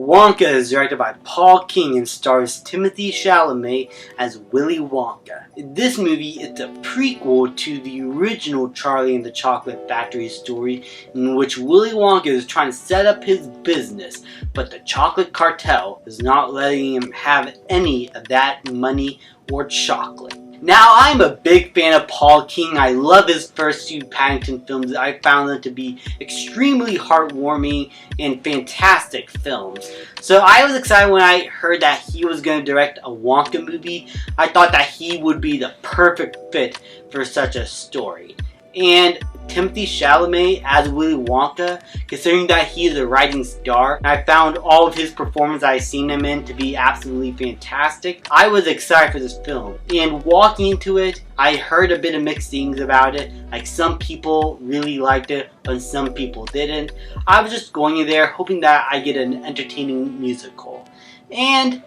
Wonka is directed by Paul King and stars Timothy Chalamet as Willy Wonka. This movie is a prequel to the original Charlie and the Chocolate Factory story, in which Willy Wonka is trying to set up his business, but the chocolate cartel is not letting him have any of that money or chocolate. Now, I'm a big fan of Paul King. I love his first two Paddington films. I found them to be extremely heartwarming and fantastic films. So I was excited when I heard that he was going to direct a Wonka movie. I thought that he would be the perfect fit for such a story. And Timothy Chalamet as Willy Wonka, considering that he is a rising star, I found all of his performances I've seen him in to be absolutely fantastic. I was excited for this film, and walking into it, I heard a bit of mixed things about it. Like, some people really liked it, but some people didn't. I was just going in there hoping that I get an entertaining musical, and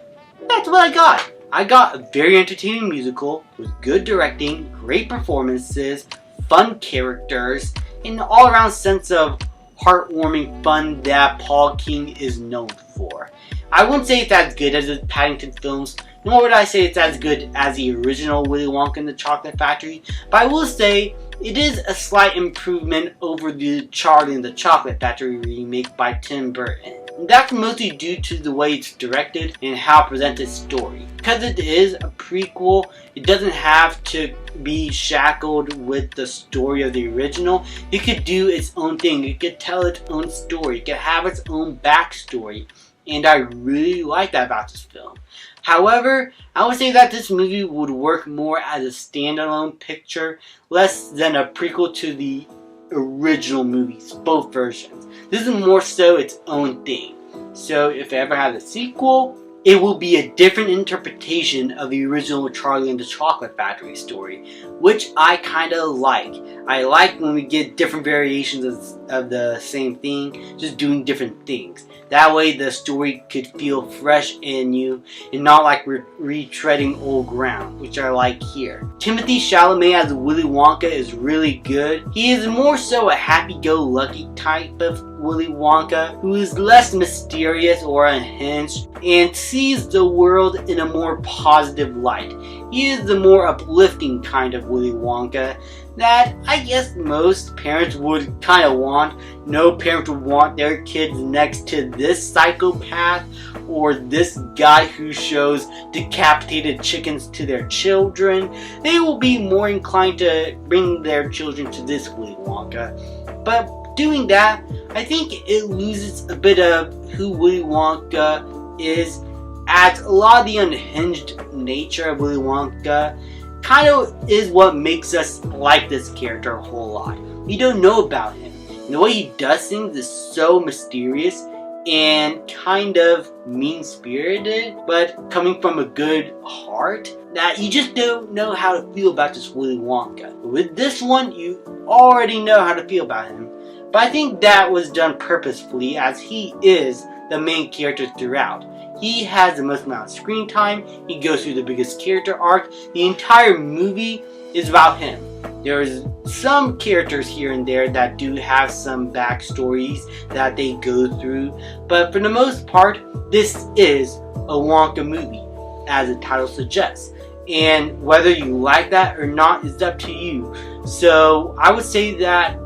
that's what I got. I got a very entertaining musical with good directing, great performances, fun characters, and an all-around sense of heartwarming fun that Paul King is known for. I wouldn't say it's as good as the Paddington films, nor would I say it's as good as the original Willy Wonka and the Chocolate Factory, but I will say it is a slight improvement over the Charlie and the Chocolate Factory remake by Tim Burton. And that's mostly due to the way it's directed and how it presents its story. Because it is a prequel, it doesn't have to be shackled with the story of the original. It could do its own thing. It could tell its own story. It could have its own backstory. And I really like that about this film. However, I would say that this movie would work more as a standalone picture, less than a prequel to the original movies, both versions. This is more so its own thing. So if it ever has a sequel, it will be a different interpretation of the original Charlie and the Chocolate Factory story, which I kind of like. I like when we get different variations of the same thing, just doing different things. That way the story could feel fresh and new, and not like we're retreading old ground, which I like here. Timothy Chalamet as Willy Wonka is really good. He is more so a happy-go-lucky type of Willy Wonka, who is less mysterious or unhinged, and sees the world in a more positive light. He is the more uplifting kind of Willy Wonka that I guess most parents would kind of want. No parent would want their kids next to this psychopath or this guy who shows decapitated chickens to their children. They will be more inclined to bring their children to this Willy Wonka. But doing that, I think it loses a bit of who Willy Wonka is, as a lot of the unhinged nature of Willy Wonka kind of is what makes us like this character a whole lot. We don't know about him. And the way he does things is so mysterious and kind of mean-spirited, but coming from a good heart, that you just don't know how to feel about this Willy Wonka. With this one, you already know how to feel about him. But I think that was done purposefully, as he is the main character throughout. He has the most amount of screen time, he goes through the biggest character arc, the entire movie is about him. There's some characters here and there that do have some backstories that they go through, but for the most part, this is a Wonka movie, as the title suggests. And whether you like that or not is up to you. So I would say that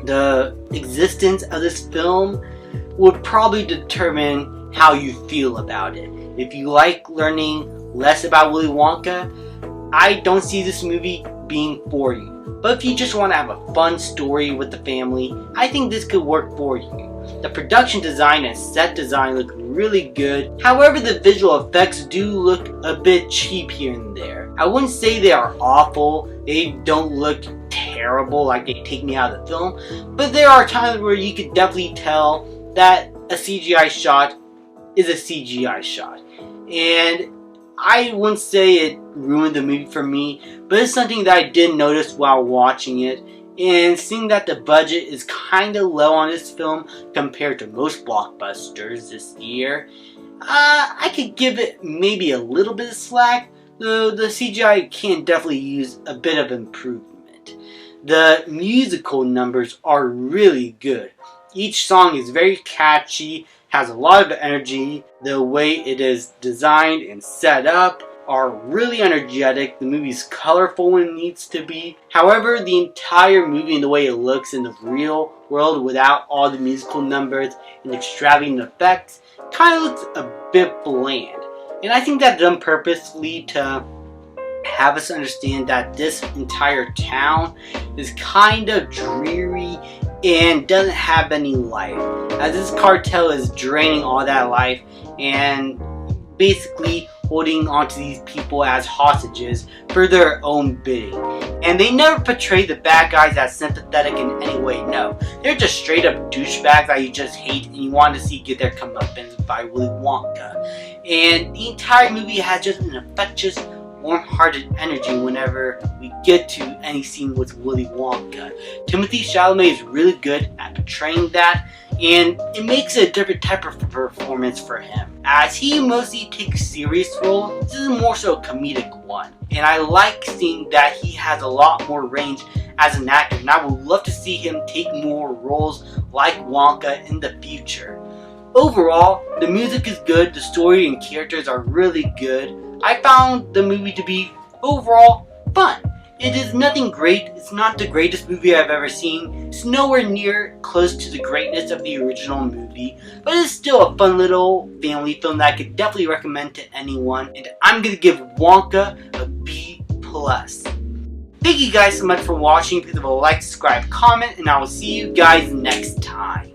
the existence of this film would probably determine how you feel about it. If you like learning less about Willy Wonka, I don't see this movie being for you. But if you just want to have a fun story with the family, I think this could work for you. The production design and set design look really good. However, the visual effects do look a bit cheap here and there. I wouldn't say they are awful. They don't look terrible like they take me out of the film. But there are times where you could definitely tell that a CGI shot is a CGI shot. And I wouldn't say it ruined the movie for me, but it's something that I did notice while watching it. And seeing that the budget is kind of low on this film compared to most blockbusters this year, I could give it maybe a little bit of slack, though the CGI can definitely use a bit of improvement. The musical numbers are really good. Each song is very catchy, has a lot of energy. The way it is designed and set up are really energetic. The movie's colorful when it needs to be. However, the entire movie and the way it looks in the real world without all the musical numbers and extravagant effects kind of looks a bit bland. And I think that's done purposely to have us understand that this entire town is kind of dreary and doesn't have any life, as this cartel is draining all that life and basically holding onto these people as hostages for their own bidding. And they never portray the bad guys as sympathetic in any way, no. They're just straight up douchebags that you just hate and you want to see get their comeuppance by Willy Wonka. And the entire movie has just an infectious, warm-hearted energy whenever we get to any scene with Willy Wonka. Timothée Chalamet is really good at portraying that, and it makes it a different type of performance for him. As he mostly takes serious roles, this is more so a comedic one. And I like seeing that he has a lot more range as an actor, and I would love to see him take more roles like Wonka in the future. Overall, the music is good, the story and characters are really good. I found the movie to be overall fun. It is nothing great, it's not the greatest movie I've ever seen, it's nowhere near close to the greatness of the original movie, but it's still a fun little family film that I could definitely recommend to anyone, and I'm going to give Wonka a B+. Thank you guys so much for watching. Please leave a like, subscribe, comment, and I will see you guys next time.